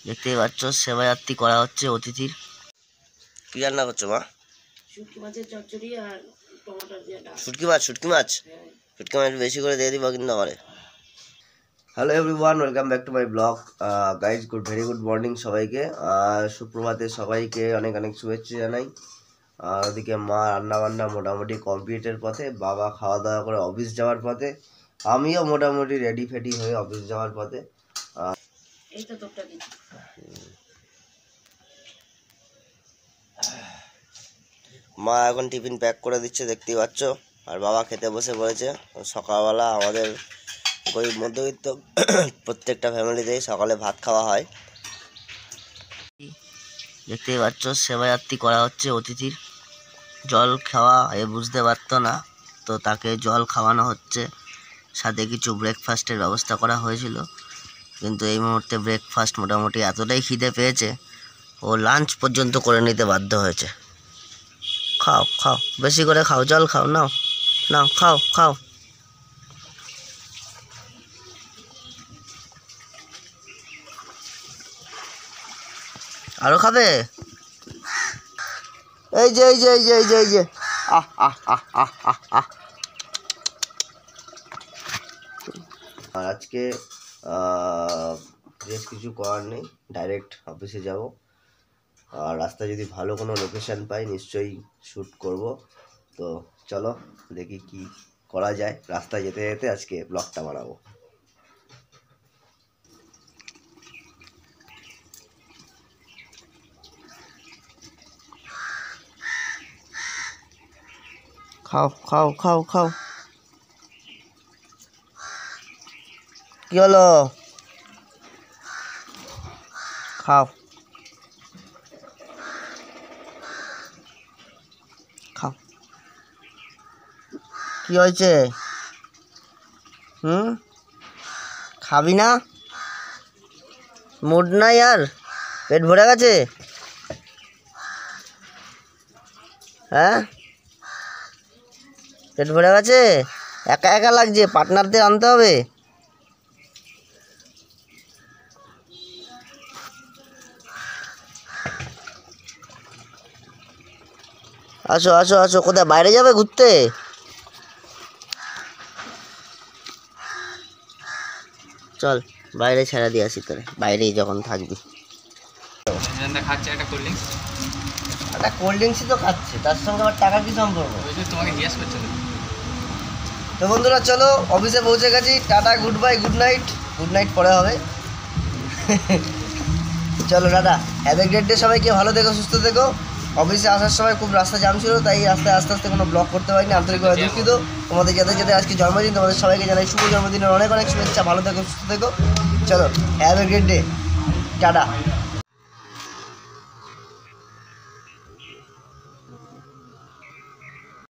দেখতেই পাচ্ছ সেবায়াত্তি করা হচ্ছে অতিথির। কি রান্না করছো মা? শুটকি মাছের চচ্চড়ি আর টমেটো দিয়ে ডাল। শুটকি মাছ শুটকি মাছ বেশি করে দিয়ে দিবা কিন্তু আমারে। Hello everyone, welcome back to my blog. Guys very good morning সবাইকে। সুপ্রভাতে সবাইকে অনেক অনেক শুভেচ্ছা জানাই। ওদিকে মা রান্নাবান্না মোটামুটি কমপ্লিটের পথে, বাবা খাওয়া দাওয়া করে অফিস যাওয়ার পথে, আমিও মোটামুটি রেডি ফেডি হয়ে অফিস যাওয়ার পথে। এই তো তোপটা দিচ্ছি। মা এখন টিফিন প্যাক করে দিচ্ছে দেখতেই পাচ্ছ, আর বাবা খেতে বসে পড়েছে। সকালবেলা আমাদের গরিব মধ্যবিত্ত প্রত্যেকটা ফ্যামিলিতেই সকালে ভাত খাওয়া হয়। দেখতেই পাচ্ছ সেবায়াত্তি করা হচ্ছে অতিথির। জল খাওয়া বুঝতে পারতো না, তো তাকে জল খাওয়ানো হচ্ছে, সাথে কিছু ব্রেকফাস্টের ব্যবস্থা করা হয়েছিল। কিন্তু এই মুহূর্তে ব্রেকফাস্ট মোটামুটি এতটাই খিদে পেয়েছে, ও লাঞ্চ পর্যন্ত করে নিতে বাধ্য হয়েছে। খাও খাও, বেশি করে খাও, জল খাও, নাও নাও খাও খাও। আরো খাবে? এই যে এই যে এই যে এই যে এই যে আহ আহ আহ আহ আহ আহ। আর আজকে বেশ কিছু করার নেই, ডাইরেক্ট অফিসে যাব। আর রাস্তায় যদি ভালো কোনো লোকেশন পাই নিশ্চয়ই শ্যুট করব। তো চলো দেখি কি করা যায়, রাস্তায় যেতে যেতে আজকে ব্লগটা বানাবো। খাও খাও খাও খাও। কি হলো? খাও খাও। কি হয়েছে? খাবি না? মুড নাই আর? পেট ভরে গেছে? হ্যাঁ, পেট ভরে গেছে? একা একা লাগছে, পার্টনারদের আনতে হবে। আসো আসো আসো, কোথায় বাইরে যাবে ঘুরতে? চল বাইরে ছেড়ে দিয়ে আসি তোরে, বাইরেই যখন থাকবি। খাচ্ছে একটা কোল্ড ড্রিঙ্কস। একটা কোল্ড ড্রিঙ্কসই তো খাচ্ছে, তার সঙ্গে আমার টাকার কি সম্পর্ক? তোমাকে জিজ্ঞেস করছে। তো বন্ধুরা চলো, অফিসে পৌঁছে গেছি। Tata, good bye, good night. Good night পরে হবে। চলো tata, have a great day. সবাইকে ভালো থেকো, সুস্থ থেকো। অফিসে আসার সময় খুব রাস্তা জাম ছিল, তাই রাস্তায় আস্তে আস্তে কোনো ব্লগ করতে পারিনি, আন্তরিকভাবে দুঃখিত। তোমাদের যাদের যাদের আজকে জন্মদিন, তোমাদের সবাইকে জানাই শুভ জন্মদিনের অনেক অনেক শুভেচ্ছা। ভালো থেকো, সুস্থ থেকো। চলো, have a great day, tata.